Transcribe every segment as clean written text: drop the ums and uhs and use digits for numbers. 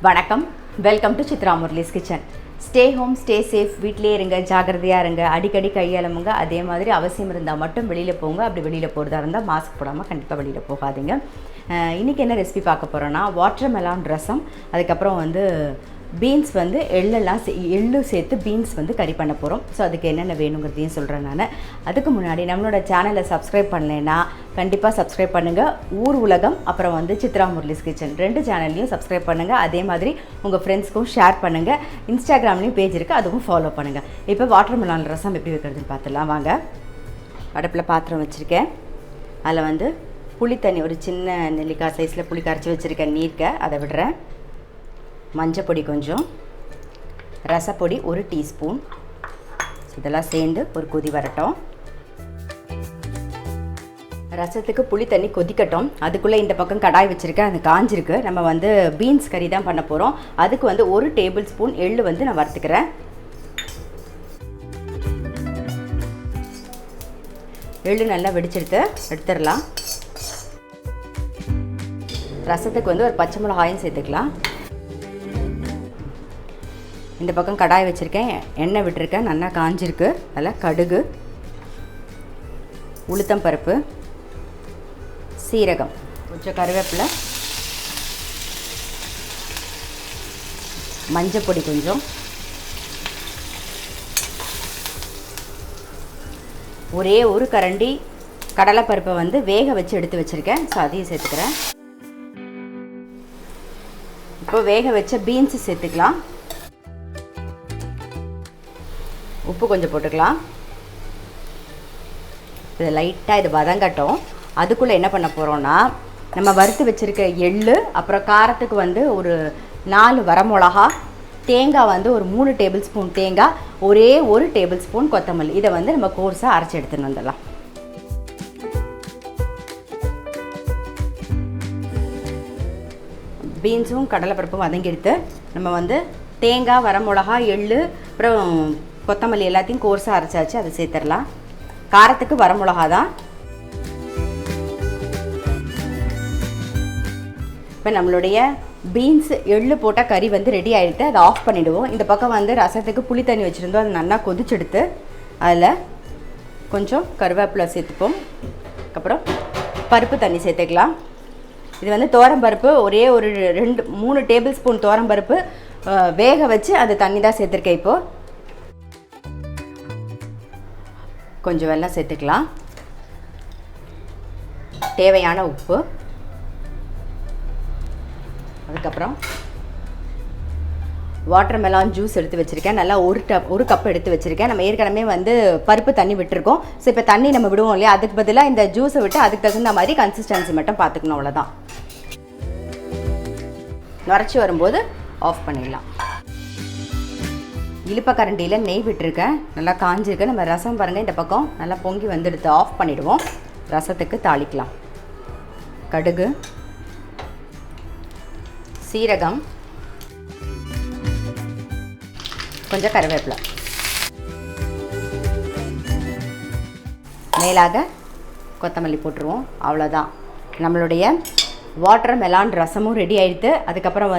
வணக்கம், welcome to Chitra Murali's kitchen. Stay home, stay safe, வீட்டிலே இருங்க, ஜாகிரதையாக இருங்க, அடிக்கடி கையாளுமுங்க. அதே மாதிரி அவசியம் இருந்தால் மட்டும் வெளியில் போங்க. அப்படி வெளியில் போகிறதா இருந்தால் மாஸ்க் போடாமல் கண்டிப்பாக வெளியில் போகாதீங்க. இன்றைக்கி என்ன ரெசிபி பார்க்க போகிறோன்னா வாட்டர்மெலான் ரசம், அதுக்கப்புறம் பீன்ஸ் எள்ளு சேர்த்து பீன்ஸ் கறி பண்ண போகிறோம். ஸோ அதுக்கு என்னென்ன வேணுங்கிறதையும் சொல்கிறேன் நான். அதுக்கு முன்னாடி நம்மளோட சேனலை சப்ஸ்கிரைப் பண்ணலைன்னா கண்டிப்பாக சப்ஸ்கிரைப் பண்ணுங்கள். ஊர் உலகம் அப்புறம் சித்ரா முரளிஸ் கிச்சன் 2 சேனல்லையும் சப்ஸ்கிரைப் பண்ணுங்கள். அதே மாதிரி உங்கள் ஃப்ரெண்ட்ஸ்க்கும் ஷேர் பண்ணுங்கள். இன்ஸ்டாகிராம்லேயும் பேஜ் இருக்குது, அதுவும் ஃபாலோ பண்ணுங்கள். இப்போ வாட்டர்மெலான் ரசம் எப்படி வைக்கிறதுன்னு பார்த்துலாம் வாங்க. அடுப்பில் பாத்திரம் வச்சுருக்கேன். அதில் புளி தண்ணி, ஒரு சின்ன நெல்லிக்காய் சைஸில் புளி கரைச்சி வச்சுருக்கேன். நீர்க்க அதை விடுறேன். மஞ்சள் பொடி கொஞ்சம், ரசப்பொடி 1 டீஸ்பூன், இதெல்லாம் சேர்ந்து ஒரு கொதி வரட்டும். ரசத்துக்கு புளி தண்ணி கொதிக்கட்டும். அதுக்குள்ளே இந்த பக்கம் கடாய் வச்சுருக்கேன், அது காஞ்சிருக்கு. நம்ம பீன்ஸ் கறி தான் பண்ண போகிறோம். அதுக்கு 1 டேபிள் ஸ்பூன் எள்ளு நான் வறுத்துக்கிறேன். எள்ளு நல்லா வெடிச்செடுத்து எடுத்துடலாம். ரசத்துக்கு ஒரு பச்சை மிளகாயும் சேர்த்துக்கலாம். இந்த பக்கம் கடாய் வச்சுருக்கேன், எண்ணெய் விட்டுருக்கேன், நல்லா காஞ்சிருக்கு. அதில் கடுகு, உளுத்தம் பருப்பு, சீரகம், கொஞ்சம் கருவேப்பிலை, மஞ்சள் பொடி கொஞ்சம், ஒரே ஒரு கரண்டி கடலைப்பருப்பை வேக வச்சு எடுத்து வச்சுருக்கேன். ஸோ அதையும் சேர்த்துக்கிறேன். இப்போ வேக வச்ச பீன்ஸு சேர்த்துக்கலாம். உப்பு கொஞ்சம் போட்டுக்கலாம். இது லைட்டாக இது வதங்கட்டும். அதுக்குள்ளே என்ன பண்ண போகிறோன்னா, நம்ம வறுத்து வச்சுருக்க எள்ளு, அப்புறம் காரத்துக்கு ஒரு 4 வரமிளகா, தேங்காய் ஒரு 3 டேபிள் ஸ்பூன் தேங்காய், ஒரே ஒரு டேபிள் ஸ்பூன் கொத்தமல்லி, இதை நம்ம கோர்ஸாக அரைச்சி எடுத்துன்னு வந்துடலாம். பீன்ஸும் கடலைப்பருப்பும் வதங்கி எடுத்து நம்ம தேங்காய், வரமிளகா, எள்ளு, அப்புறம் கொத்தமல்லி எல்லாத்தையும் கோர்ஸாக அரைச்சாச்சு. அதை சேர்த்துடலாம். காரத்துக்கு வரமிளகா தான். இப்போ நம்மளுடைய பீன்ஸ் எள்ளு போட்டால் கறி ரெடி ஆகிடுது. அதை ஆஃப் பண்ணிவிடுவோம். இந்த பக்கம் ரசத்துக்கு புளி தண்ணி வச்சுருந்தோம், அது நல்லா கொதிச்செடுத்து அதில் கொஞ்சம் கருவேப்பிலை சேர்த்துப்போம். அதுக்கப்புறம் பருப்பு தண்ணி சேர்த்துக்கலாம். இது துவரம்பருப்பு, ஒரே ஒரு 2-3 டேபிள் ஸ்பூன் துவரம்பருப்பு வேக வச்சு அந்த தண்ணி தான் சேர்த்துருக்கேன். இப்போது கொஞ்சம் வெல்லம் சேர்த்துக்கலாம். தேவையான உப்பு, அதுக்கப்புறம் வாட்டர்மெலான் ஜூஸ் எடுத்து வச்சுருக்கேன். நல்லா ஒரு கப் எடுத்து வச்சுருக்கேன். நம்ம ஏற்கனவே பருப்பு தண்ணி விட்டுருக்கோம். ஸோ இப்போ தண்ணி நம்ம விடுவோம் இல்லையா, அதுக்கு பதிலாக இந்த ஜூஸை விட்டு அதுக்கு தகுந்த மாதிரி கன்சிஸ்டன்சி மட்டும் பார்த்துக்கணும், அவ்வளோதான். நுரைச்சி வரும்போது ஆஃப் பண்ணிடலாம். இழுப்பக்கரண்டியில் நெய் விட்டுருக்கேன், நல்லா காஞ்சிருக்கு. நம்ம ரசம் பாருங்கள், இந்த பக்கம் நல்லா பொங்கி வந்துடுத்து. ஆஃப் பண்ணிவிடுவோம். ரசத்துக்கு தாளிக்கலாம். கடுகு, சீரகம், கொஞ்சம் கருவேப்பிலை, மேலாக கொத்தமல்லி போட்டுருவோம். அவ்வளோதான், நம்மளுடைய வாட்டர்மெலான் ரசமும் ரெடி ஆகிடுது. அதுக்கப்புறம்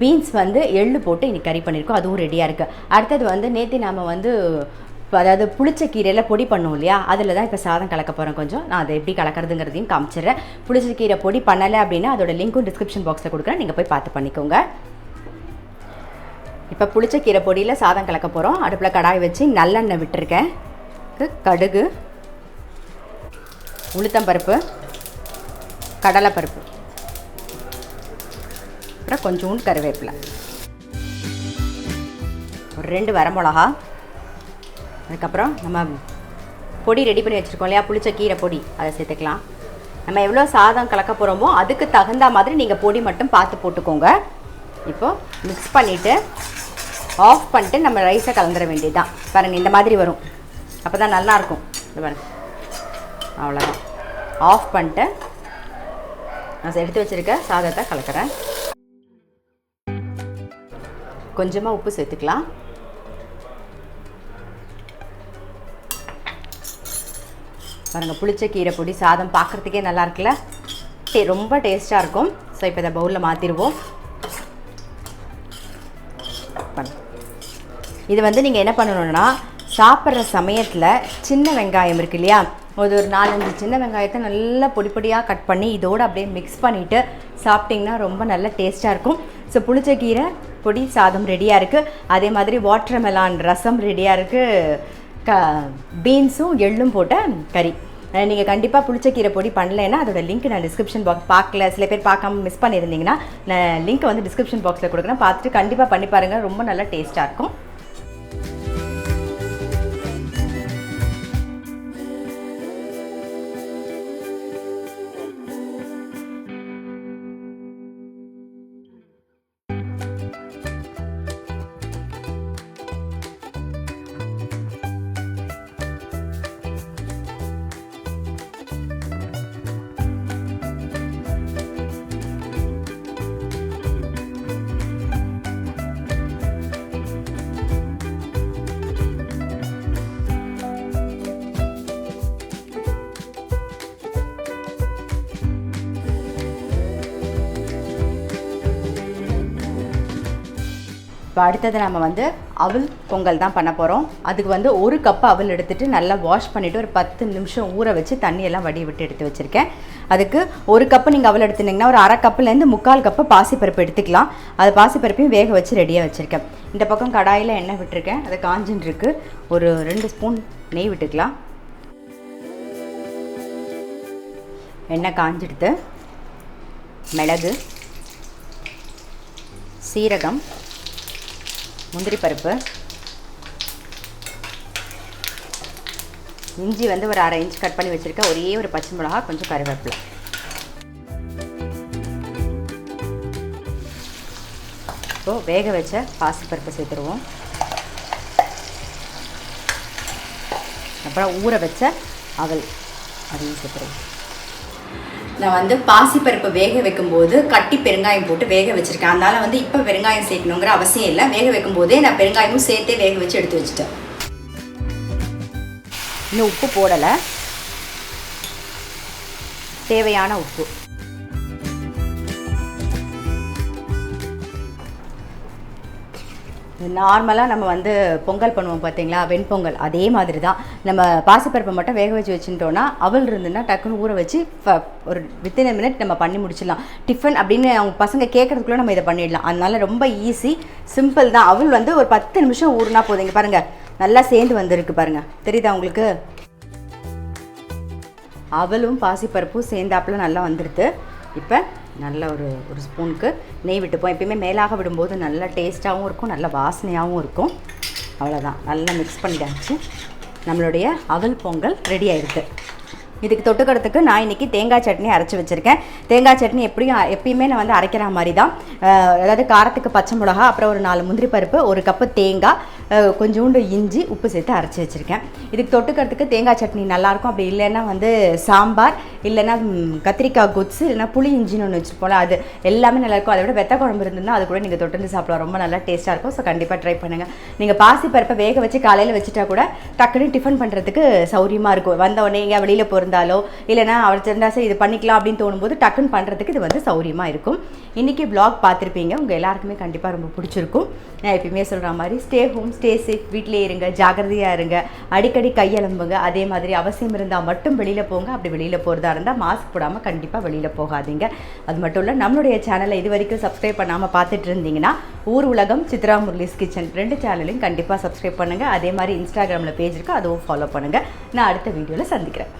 பீன்ஸ் எள்ளு போட்டு இன்றைக்கி கறி பண்ணியிருக்கோம், அதுவும் ரெடியாக இருக்குது. அடுத்தது நேற்று நாம் அதாவது புளிச்ச கீரையில் பொடி பண்ணுவோம் இல்லையா, அதில் தான் இப்போ சாதம் கலக்க போகிறேன். கொஞ்சம் நான் அதை எப்படி கலக்கிறதுங்கிறதையும் காமிச்சிடுறேன். புளிச்ச கீரை பொடி பண்ணலை அப்படின்னா அதோட லிங்க்கும் டிஸ்கிரிப்ஷன் பாக்ஸில் கொடுக்குறேன், நீங்கள் போய் பார்த்து பண்ணிக்கோங்க. இப்போ புளிச்ச கீரை பொடியில் சாதம் கலக்க போகிறோம். அடுப்பில் கடாய் வச்சு நல்லெண்ணெய் விட்டுருக்கேன். கடுகு, உளுத்தம்பருப்பு, கடலைப்பருப்பு, அப்புறம் கொஞ்சோண்டு கருவேப்பிலை, ஒரு 2 வரமிளகா, அதுக்கப்புறம் நம்ம பொடி ரெடி பண்ணி வச்சுருக்கோம் இல்லையா, புளிச்ச கீரை பொடி, அதை சேர்த்துக்கலாம். நம்ம எவ்வளோ சாதம் கலக்க போகிறோமோ அதுக்கு தகுந்த மாதிரி நீங்கள் பொடி மட்டும் பார்த்து போட்டுக்கோங்க. இப்போது மிக்ஸ் பண்ணிவிட்டு ஆஃப் பண்ணிட்டு நம்ம ரைஸை கலந்துட வேண்டியது தான். பாருங்கள், இந்த மாதிரி வரும், அப்போ தான் நல்லாயிருக்கும். இது பாருங்க, அவ்வளோதான். ஆஃப் பண்ணிட்டு நான் எடுத்து வச்சுருக்க சாதத்தை கலக்கிறேன். கொஞ்சமாக உப்பு சேர்த்துக்கலாம். பாருங்கள், புளிச்ச கீரை பொடி சாதம் பார்க்குறதுக்கே நல்லா இருக்குல்ல, ரொம்ப டேஸ்ட்டாக இருக்கும். ஸோ இப்போ இதை பவுலில் மாற்றிடுவோம். பண்ணலாம். இது வந்து நீங்கள் என்ன பண்ணணுன்னா சாப்பிட்ற சமயத்தில் சின்ன வெங்காயம் இருக்கு இல்லையா, ஒரு 4-5 சின்ன வெங்காயத்தை நல்லா பொடி பொடியாக கட் பண்ணி இதோடு அப்படியே மிக்ஸ் பண்ணிவிட்டு சாப்பிட்டிங்கன்னா ரொம்ப நல்ல டேஸ்ட்டாக இருக்கும். ஸோ புளிச்சக்கீரை பொடி சாதம் ரெடியாக இருக்குது. அதே மாதிரி வாட்டர்மெலான் ரசம் ரெடியாக இருக்குது. பீன்ஸும் எள்ளும் போட்ட கறி. நீங்கள் கண்டிப்பாக புளிச்சக்கீரை பொடி பண்ணலைன்னா அதோட லிங்க் நான் டிஸ்கிரிப்ஷன் பாக்ஸ் பார்க்கல, சில பேர் பார்க்காம மிஸ் பண்ணியிருந்தீங்கன்னா நான் லிங்க் வந்து டிஸ்கிரிப்ஷன் பாக்ஸில் கொடுக்குறேன். பார்த்துட்டு கண்டிப்பாக பண்ணி பாருங்கள், ரொம்ப நல்லா டேஸ்ட்டாக இருக்கும். இப்போ அடுத்தது நம்ம வந்து அவல் பொங்கல் தான் பண்ண போகிறோம். அதுக்கு வந்து 1 கப் அவல் எடுத்துகிட்டு நல்லா வாஷ் பண்ணிவிட்டு ஒரு 10 நிமிஷம் ஊற வச்சு தண்ணியெல்லாம் வடி விட்டு எடுத்து வச்சுருக்கேன். அதுக்கு 1 கப்பு நீங்கள் அவல் எடுத்துட்டிங்கன்னா ஒரு 1/2 கப்புலேருந்து 3/4 கப்பு பாசிப்பருப்பு எடுத்துக்கலாம். அது பாசிப்பருப்பையும் வேக வச்சு ரெடியாக வச்சுருக்கேன். இந்த பக்கம் கடாயில் எண்ணெய் விட்டுருக்கேன், அது காஞ்சின்னு இருக்குது. ஒரு 2 ஸ்பூன் நெய் விட்டுக்கலாம். எண்ணெய் காஞ்சிடுத்து. மிளகு, சீரகம், முந்திரி பருப்பு, இஞ்சி வந்து ஒரு 1/2 இன்ச் கட் பண்ணி வச்சுருக்கேன், ஒரே ஒரு பச்சை மிளகா, கொஞ்சம் கருவேப்பிலை. இப்போது வேக வச்ச பாசிப்பருப்பை சேர்த்துருவோம். அப்புறம் ஊற வச்ச அவல் அதையும் சேர்த்துருவோம். நான் வந்து பாசிப்பருப்பு வேக வைக்கும்போது கட்டி பெருங்காயம் போட்டு வேக வச்சுருக்கேன். அதனால் வந்து இப்போ பெருங்காயம் சேர்க்கணுங்கிற அவசியம் இல்லை. வேக வைக்கும் போதே நான் பெருங்காயமும் சேர்த்தே வேக வச்சு எடுத்து வச்சுட்டேன். இன்னும் உப்பு போடலை, தேவையான உப்பு. நார்மலாக நம்ம வந்து பொங்கல் பண்ணுவோம் பார்த்தீங்களா, வெண்பொங்கல், அதே மாதிரி தான். நம்ம பாசிப்பருப்பை மட்டும் வேக வச்சு வச்சுட்டோன்னா அவல் இருந்துன்னா டக்குன்னு ஊற வச்சு ஒரு வித்தின் மினிட் நம்ம பண்ணி முடிச்சிடலாம். டிஃபன் அப்படின்னு அவங்க பசங்க கேட்குறதுக்குள்ளே நம்ம இதை பண்ணிடலாம். அதனால ரொம்ப ஈஸி, சிம்பிள் தான். அவல் வந்து ஒரு 10 நிமிஷம் ஊறுனா போதுங்க. பாருங்கள், நல்லா சேர்ந்து வந்திருக்கு பாருங்கள், தெரியுதா உங்களுக்கு? அவலும் பாசிப்பருப்பும் சேர்ந்தாப்புல நல்லா வந்துடுது. இப்போ நல்ல ஒரு ஸ்பூனுக்கு நெய் விட்டுப்போம். எப்பயுமே மேலாக விடும்போது நல்லா டேஸ்ட்டாகவும் இருக்கும், நல்ல வாசனையாகவும் இருக்கும். அவ்வளோதான், நல்லா மிக்ஸ் பண்ணிட்டாச்சு. நம்மளுடைய அவல் பொங்கல் ரெடி ஆகிருக்கு. இதுக்கு தொட்டுக்கிறதுக்கு நான் இன்றைக்கி தேங்காய் சட்னி அரைச்சி வச்சுருக்கேன். தேங்காய் சட்னி எப்பயுமே நான் வந்து அரைக்கிற மாதிரி தான். அதாவது காரத்துக்கு பச்சை மிளகா, அப்புறம் ஒரு 4 முந்திரி பருப்பு, 1 கப்பு தேங்காய், கொஞ்சோண்டு இஞ்சி, உப்பு சேர்த்து அரைச்சி வச்சுருக்கேன். இதுக்கு தொட்டுக்கிறதுக்கு தேங்காய் சட்னி நல்லாயிருக்கும். அப்படி இல்லைன்னா வந்து சாம்பார், இல்லைன்னா கத்திரிக்காய் கொத்து, இல்லைன்னா புளி இஞ்சின்னு ஒன்று வச்சுருப்போம்ல, அது எல்லாமே நல்லாயிருக்கும். அதை விட வெத்த குழம்பு இருந்ததுன்னா அது கூட நீங்கள் தொட்டு சாப்பிடலாம், ரொம்ப நல்லா டேஸ்ட்டாக இருக்கும். ஸோ கண்டிப்பாக ட்ரை பண்ணுங்கள். நீங்கள் பாசிப்பருப்பை வேக வச்சு காலையில் வச்சுட்டா கூட டக்குன்னு டிஃபன் பண்ணுறதுக்கு சௌரியமாக இருக்கும். வந்தவொடனே எங்கே வெளியில் போயிருந்தாலோ இல்லைனா அவர் தெரிஞ்சா சரி இது பண்ணிக்கலாம் அப்படின்னு தோணும்போது டக்குன்னு பண்ணுறதுக்கு இது வந்து சௌரியமாக இருக்கும். இன்றைக்கி வ்ளாக் பார்த்துருப்பீங்க, உங்கள் எல்லாருக்குமே கண்டிப்பாக ரொம்ப பிடிச்சிருக்கும். நான் எப்பயுமே சொல்கிற மாதிரி ஸ்டே ஹோம், ஸ்டே சேஃப், வீட்டிலே இருங்க, ஜாகிரதையாக இருங்க, அடிக்கடி கையெலும்புங்க. அதே மாதிரி அவசியம் இருந்தால் மட்டும் வெளியில் போங்க. அப்படி வெளியில் போகிறதா இருந்தால் மாஸ்க் போடாமல் கண்டிப்பாக வெளியில் போகாதீங்க. அது மட்டும் இல்லை, நம்மளுடைய சேனலை இது வரைக்கும் சப்ஸ்கிரைப் பண்ணாமல் பார்த்துட்டு இருந்தீங்கன்னா ஊர் உலகம், சித்ரா முரளிஸ் கிச்சன் 2 சேனலையும் கண்டிப்பாக சப்ஸ்கிரைப் பண்ணுங்கள். அதே மாதிரி இன்ஸ்டாகிராமில் பேஜ் இருக்குது, அதுவும் ஃபாலோ பண்ணுங்கள். நான் அடுத்த வீடியோவில் சந்திக்கிறேன்.